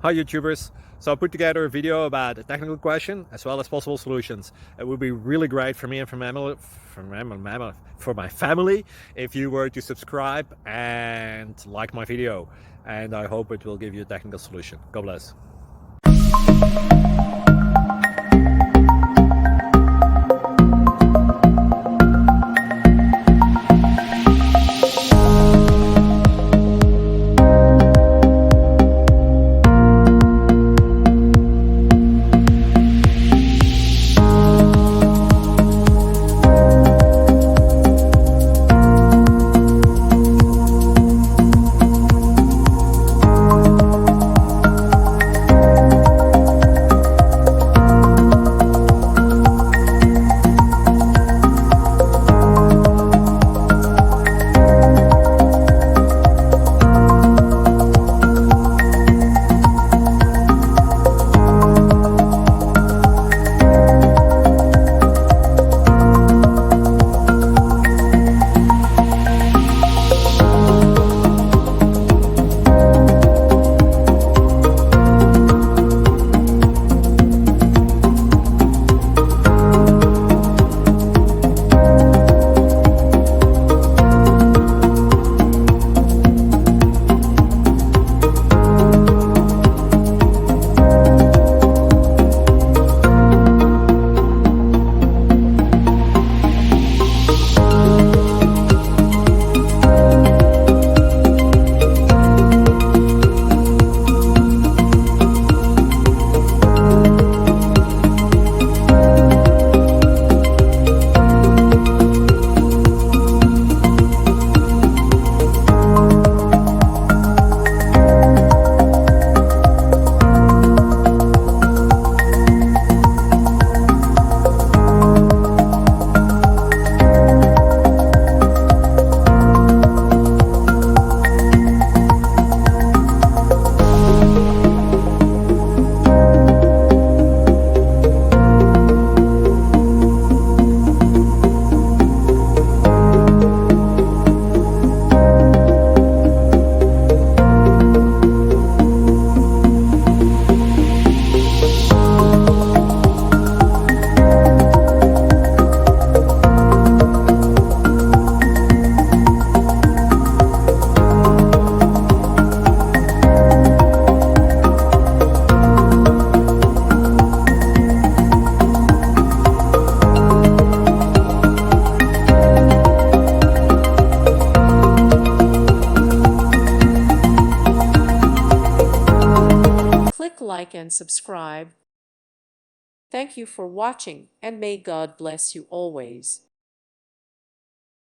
Hi YouTubers! So I put together a video about a technical question as well as possible solutions. It would be really great for me and for my family if you were to subscribe and like my video, and I hope it will give you a technical solution. God bless. Click like and subscribe. Thank you for watching, and may God bless you always.